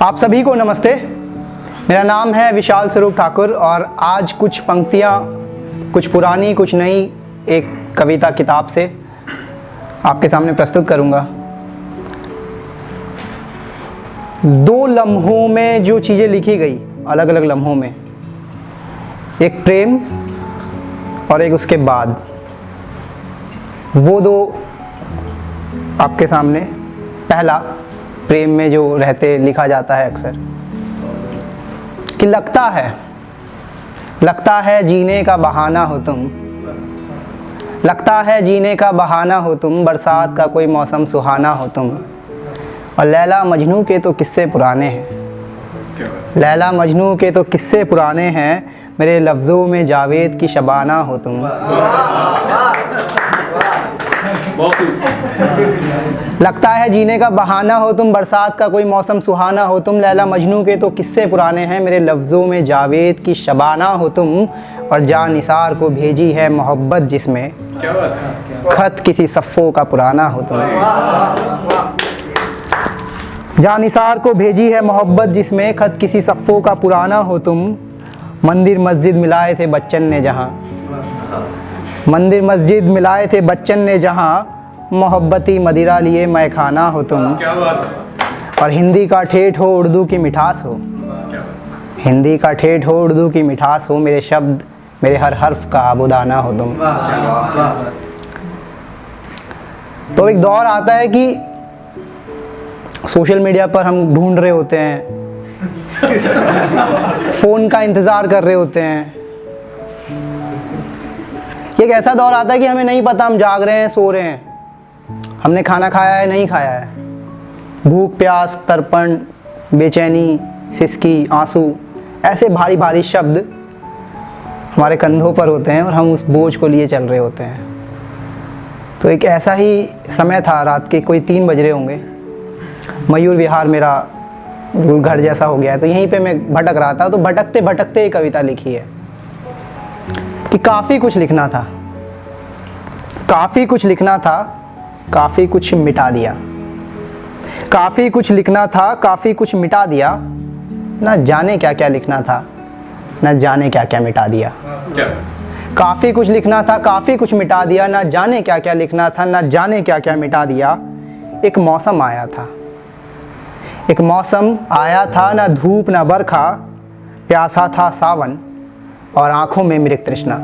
आप सभी को नमस्ते। मेरा नाम है विशाल स्वरूप ठाकुर और आज कुछ पंक्तियाँ, कुछ पुरानी कुछ नई, एक कविता किताब से आपके सामने प्रस्तुत करूँगा। दो लम्हों में जो चीज़ें लिखी गई, अलग अलग लम्हों में, एक प्रेम और एक उसके बाद, वो दो आपके सामने। पहला, प्रेम में जो रहते लिखा जाता है अक्सर कि लगता है जीने का बहाना हो तुम, लगता है जीने का बहाना हो तुम, बरसात का कोई मौसम सुहाना हो तुम। और लैला मजनू के तो किस्से पुराने हैं, लैला मजनू के तो किस्से पुराने हैं, मेरे लफ्ज़ों में जावेद की शबाना हो तुम। लगता है जीने का बहाना हो तुम, बरसात का कोई मौसम सुहाना हो तुम। लैला मजनू के तो किस्से पुराने हैं, मेरे लफ्ज़ों में जावेद की शबाना हो तुम। और जान निसार को भेजी है मोहब्बत जिसमें, खत किसी सफ़ों का पुराना हो तुम। जान निसार को भेजी है मोहब्बत जिसमें, खत किसी सफ़ों का पुराना हो तुम। मंदिर मस्जिद मिलाए थे बच्चन ने जहाँ, मंदिर मस्जिद मिलाए थे बच्चन ने जहाँ, मोहब्बती मदिरा लिए मैखाना हो तुम। और हिंदी का ठेठ हो उर्दू की मिठास हो, हिंदी का ठेठ हो उर्दू की मिठास हो, मेरे शब्द मेरे हर हर्फ का आबुदाना हो तुम। तो एक दौर आता है कि सोशल मीडिया पर हम ढूंढ रहे होते हैं, फ़ोन का इंतज़ार कर रहे होते हैं। एक ऐसा दौर आता है कि हमें नहीं पता हम जाग रहे हैं सो रहे हैं, हमने खाना खाया है नहीं खाया है। भूख प्यास तर्पण बेचैनी सिसकी आंसू, ऐसे भारी भारी शब्द हमारे कंधों पर होते हैं और हम उस बोझ को लिए चल रहे होते हैं। तो एक ऐसा ही समय था, रात के कोई 3 बज रहे होंगे, मयूर विहार मेरा घर जैसा हो गया है, तो यहीं पे मैं भटक रहा था। तो भटकते भटकते एक कविता लिखी है कि काफ़ी कुछ लिखना था, काफ़ी कुछ लिखना था, काफ़ी कुछ मिटा दिया। काफ़ी कुछ लिखना था, काफ़ी कुछ मिटा दिया, ना जाने क्या क्या लिखना था, ना जाने क्या क्या मिटा दिया। काफ़ी कुछ लिखना था, काफ़ी कुछ मिटा दिया, ना जाने क्या क्या लिखना था, ना जाने क्या क्या मिटा दिया। एक मौसम आया था, एक मौसम आया था, ना धूप ना बरखा, प्यासा था सावन और आँखों में मृग तृष्णा।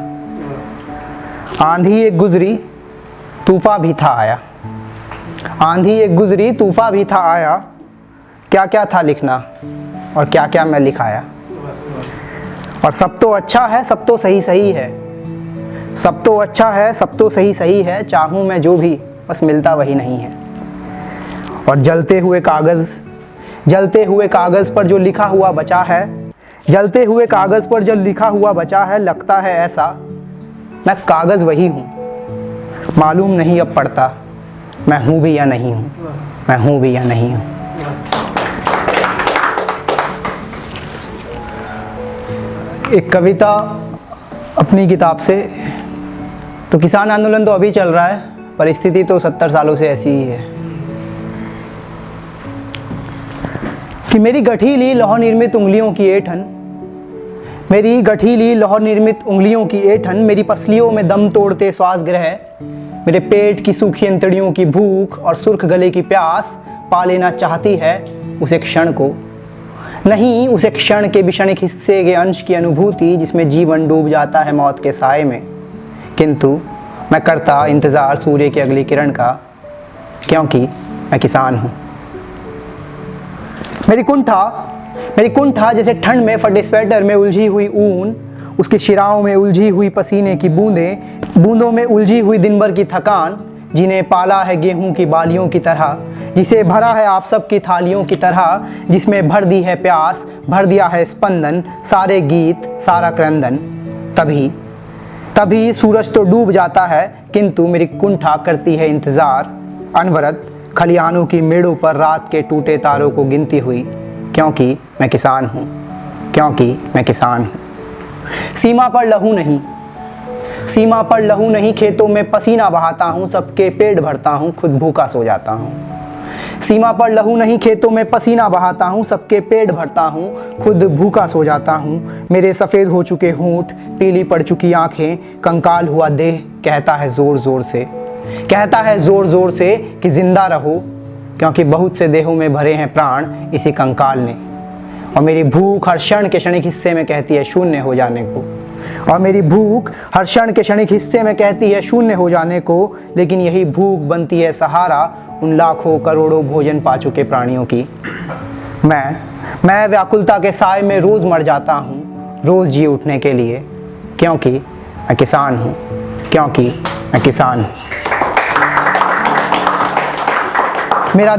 आंधी एक गुजरी तूफ़ान भी था आया, आंधी एक गुजरी तूफ़ान भी था आया, क्या क्या था लिखना और क्या क्या मैं लिखाया। और सब तो अच्छा है, सब तो सही सही है, सब तो अच्छा है, सब तो सही सही है, चाहूँ मैं जो भी बस मिलता वही नहीं है। और जलते हुए कागज़ पर जो लिखा हुआ बचा है, जलते हुए कागज़ पर जो लिखा हुआ बचा है, लगता है ऐसा मैं कागज़ वही हूँ, मालूम नहीं अब पड़ता मैं हूँ भी या नहीं हूँ, मैं हूँ भी या नहीं हूँ। एक कविता अपनी किताब से। तो किसान आंदोलन तो अभी चल रहा है, परिस्थिति तो 70 सालों से ऐसी ही है कि मेरी गठीली लौह निर्मित उंगलियों की ऐंठन, मेरी गठीली लौह निर्मित उंगलियों की ऐंठन, मेरी पसलियों में दम तोड़ते श्वास ग्रह, मेरे पेट की सूखी अंतड़ियों की भूख और सुर्ख गले की प्यास पा लेना चाहती है उसे क्षण को, नहीं उसे क्षण के क्षणिक हिस्से के अंश की अनुभूति जिसमें जीवन डूब जाता है मौत के साए में। किंतु मैं करता इंतज़ार सूर्य की अगली किरण का, क्योंकि मैं किसान हूँ। मेरी कुंठा जैसे ठंड में फटे स्वेटर में उलझी हुई ऊन, उसकी शिराओं में उलझी हुई पसीने की बूंदों में उलझी हुई दिन भर की थकान, जिन्हें पाला है गेहूं की बालियों की तरह, जिसे भरा है आप सब की थालियों की तरह, जिसमें भर दी है प्यास, भर दिया है स्पंदन, सारे गीत सारा क्रंदन। तभी सूरज तो डूब जाता है, किंतु मेरी कुंठा करती है इंतज़ार अनवरत, खलियानों की मेड़ों पर रात के टूटे तारों को गिनती हुई, क्योंकि मैं किसान हूँ, क्योंकि मैं किसान हूँ। सीमा पर लहू नहीं, सीमा पर लहू नहीं, खेतों में पसीना बहाता हूँ, सबके पेट भरता हूँ, खुद भूखा सो जाता हूँ। सीमा पर लहू नहीं, खेतों में पसीना बहाता हूँ, सबके पेट भरता हूँ, खुद भूखा सो जाता हूँ। मेरे सफ़ेद हो चुके होंठ, पीली पड़ चुकी आँखें, कंकाल हुआ देह कहता है ज़ोर ज़ोर से, कहता है ज़ोर ज़ोर से कि ज़िंदा रहो, क्योंकि बहुत से देहों में भरे हैं प्राण इसी कंकाल ने। और मेरी भूख हर क्षण के क्षणिक हिस्से में कहती है शून्य हो जाने को, और मेरी भूख हर क्षण के क्षणिक हिस्से में कहती है शून्य हो जाने को। लेकिन यही भूख बनती है सहारा उन लाखों करोड़ों भोजन पा चुके प्राणियों की। मैं व्याकुलता के साए में रोज़ मर जाता हूँ, रोज़ जी उठने के लिए, क्योंकि मैं किसान हूँ, क्योंकि मैं किसान हूँ। मेरा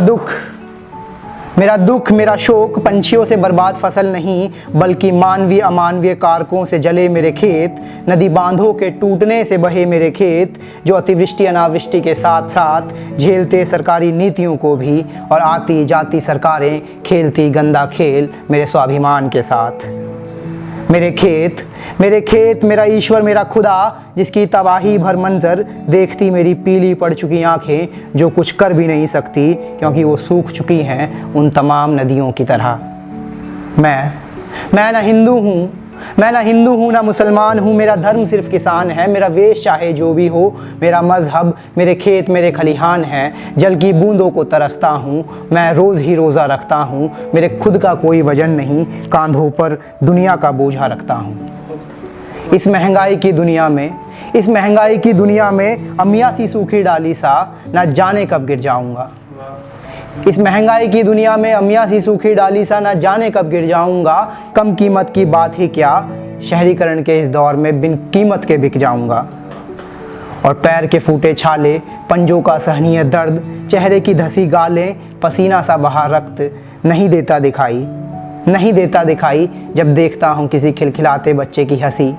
दुख, मेरा शोक पंछियों से बर्बाद फसल नहीं, बल्कि मानवीय अमानवीय कारकों से जले मेरे खेत, नदी बांधों के टूटने से बहे मेरे खेत, जो अतिवृष्टि अनावृष्टि के साथ साथ झेलते सरकारी नीतियों को भी, और आती जाती सरकारें खेलती गंदा खेल मेरे स्वाभिमान के साथ। मेरे खेत, मेरा ईश्वर, मेरा खुदा, जिसकी तबाही भर मंजर देखती मेरी पीली पड़ चुकी आंखें, जो कुछ कर भी नहीं सकती क्योंकि वो सूख चुकी हैं उन तमाम नदियों की तरह। मैं ना हिंदू हूँ ना मुसलमान हूँ, मेरा धर्म सिर्फ किसान है, मेरा वेश चाहे जो भी हो, मेरा मजहब मेरे खेत मेरे खलिहान है। जल की बूंदों को तरसता हूँ, मैं रोज़ ही रोज़ा रखता हूँ, मेरे खुद का कोई वजन नहीं, कांधों पर दुनिया का बोझा रखता हूँ। इस महंगाई की दुनिया में अमिया सी सूखी डाली सा, ना जाने कब गिर जाऊँगा। इस महंगाई की दुनिया में अमिया सी सूखी डाली सा, ना जाने कब गिर जाऊंगा। कम कीमत की बात ही क्या, शहरीकरण के इस दौर में बिन कीमत के बिक जाऊंगा। और पैर के फूटे छाले, पंजों का सहनीय दर्द, चेहरे की धसी गालें, पसीना सा बहा रक्त नहीं देता दिखाई जब देखता हूँ किसी खिलखिलाते बच्चे की हंसी।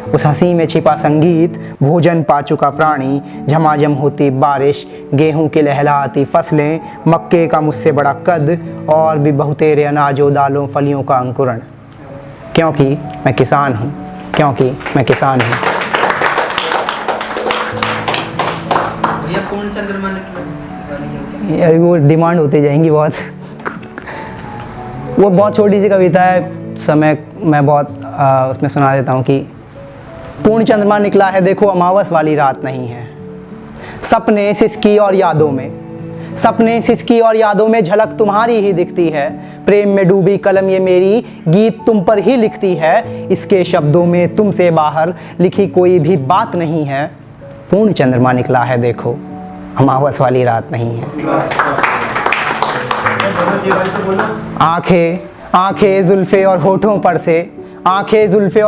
उस हंसी में छिपा संगीत, भोजन पा चुका प्राणी, झमाझम होती बारिश, गेहूं की लहलहाती फसलें, मक्के का मुझसे बड़ा कद, और भी बहुतेरे अनाजों दालों फलियों का अंकुरण। क्योंकि मैं किसान हूँ, क्योंकि मैं किसान हूँ। पूर्ण चंद्रमा यार वो डिमांड होती जाएंगी बहुत। वो बहुत छोटी सी कविता है, समय मैं बहुत उसमें सुना देता हूँ कि पूर्ण चंद्रमा निकला है देखो, अमावस वाली रात नहीं है। सपने सिसकी और यादों में झलक तुम्हारी ही दिखती है। प्रेम में डूबी कलम ये मेरी गीत तुम पर ही लिखती है। इसके शब्दों में तुमसे बाहर लिखी कोई भी बात नहीं है। पूर्ण चंद्रमा निकला है देखो, अमावस वाली रात नहीं है। आंखें जुल्फे और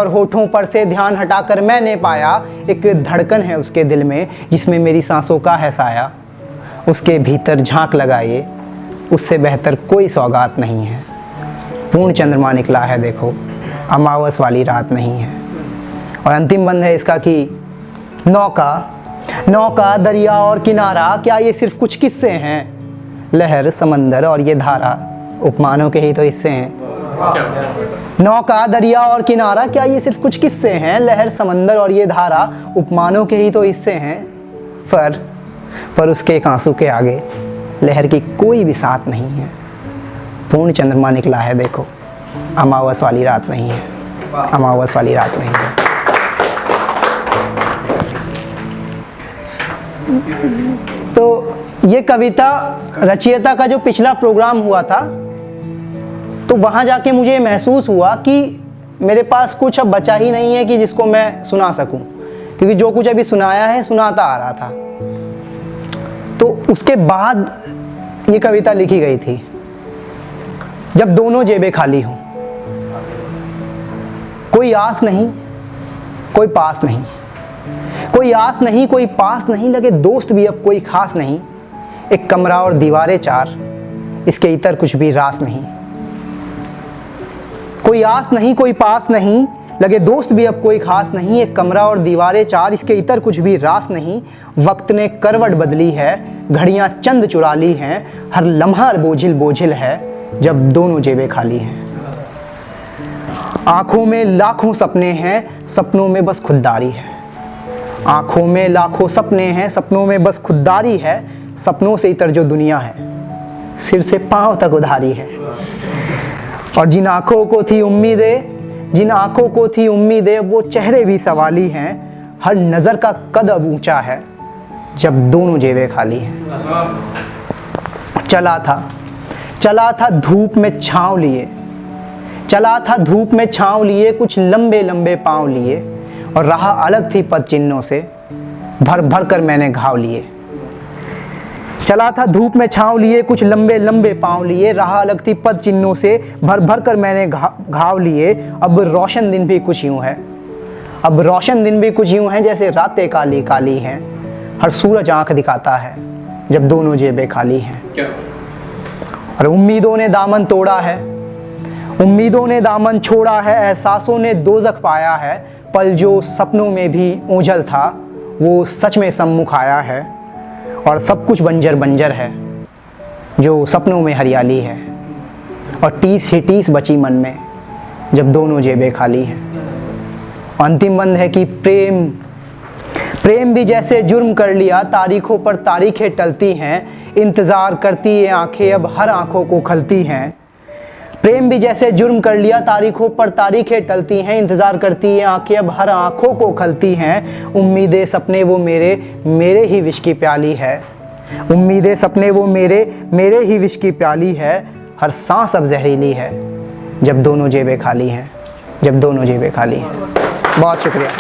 होठों पर से ध्यान हटाकर मैंने पाया एक धड़कन है उसके दिल में, जिसमें मेरी सांसों का है साया। उसके भीतर झांक लगाए, उससे बेहतर कोई सौगात नहीं है। पूर्ण चंद्रमा निकला है देखो, अमावस वाली रात नहीं है। और अंतिम बंद है इसका कि नौका दरिया और किनारा, क्या ये सिर्फ कुछ किस्से हैं? लहर समंदर और ये धारा उपमानों के ही तो हिस्से हैं। नौका दरिया और किनारा, क्या ये सिर्फ कुछ किस्से हैं? लहर समंदर और ये धारा उपमानों के ही तो हिस्से हैं। पर उसके एक आंसू के आगे लहर की कोई भी साथ नहीं है। पूर्ण चंद्रमा निकला है देखो, अमावस वाली रात नहीं है, अमावस वाली रात नहीं है। तो ये कविता रचयिता का जो पिछला प्रोग्राम हुआ था, तो वहाँ जाके मुझे महसूस हुआ कि मेरे पास कुछ अब बचा ही नहीं है कि जिसको मैं सुना सकूं, क्योंकि जो कुछ अभी सुनाया है सुनाता आ रहा था। तो उसके बाद ये कविता लिखी गई थी, जब दोनों जेबें खाली हों, कोई आस नहीं, कोई पास नहीं, कोई आस नहीं, कोई पास नहीं, लगे दोस्त भी अब कोई खास नहीं। एक कमरा और दीवारें चार, इसके इतर कुछ भी रास नहीं। कोई आस नहीं, कोई पास नहीं, लगे दोस्त भी अब कोई खास नहीं। एक कमरा और दीवारें चार, इसके इतर कुछ भी रास नहीं। वक्त ने करवट बदली है, घड़ियां चंद चुरा ली हैं। हर लम्हा बोझिल है, जब दोनों जेबें खाली हैं। आंखों में लाखों सपने हैं, सपनों में बस खुददारी है। आंखों में लाखों सपने हैं, सपनों में बस खुददारी है। सपनों से इतर जो दुनिया है, सिर से पांव तक उधारी है। और जिन आंखों को थी उम्मीदें वो चेहरे भी सवाली हैं। हर नज़र का कद अब ऊंचा है जब दोनों जेबें खाली हैं। चला था धूप में छाँव लिए, कुछ लंबे लंबे पाँव लिए, और राह अलग थी पद चिन्हों से, भर भर कर मैंने घाव लिए। चला था धूप में छाँव लिए, कुछ लंबे लंबे पाँव लिए, राह अलग थी पद चिन्हों से, भर भर कर मैंने घाव लिए। अब रोशन दिन भी कुछ यूं हैं जैसे रातें काली काली हैं। हर सूरज आंख दिखाता है जब दोनों जेबें खाली हैं। और उम्मीदों ने दामन छोड़ा है, एहसासों ने दोज़ख पाया है। पल जो सपनों में भी ओझल था वो सच में सम्मुख आया है। और सब कुछ बंजर है जो सपनों में हरियाली है। और टीस ही टीस बची मन में जब दोनों जेबें खाली हैं। अंतिम बंद है कि प्रेम भी जैसे जुर्म कर लिया, तारीखों पर तारीखें टलती हैं। इंतज़ार करती ये आंखें अब हर आंखों को खलती हैं। प्रेम भी जैसे जुर्म कर लिया, तारीखों पर तारीखें टलती हैं। इंतज़ार करती ये आंखें अब हर आंखों को खलती हैं। उम्मीदें सपने वो मेरे ही विश की प्याली है। उम्मीदें सपने वो मेरे ही विश की प्याली है। हर सांस अब जहरीली है जब दोनों जेबें खाली हैं। बहुत शुक्रिया।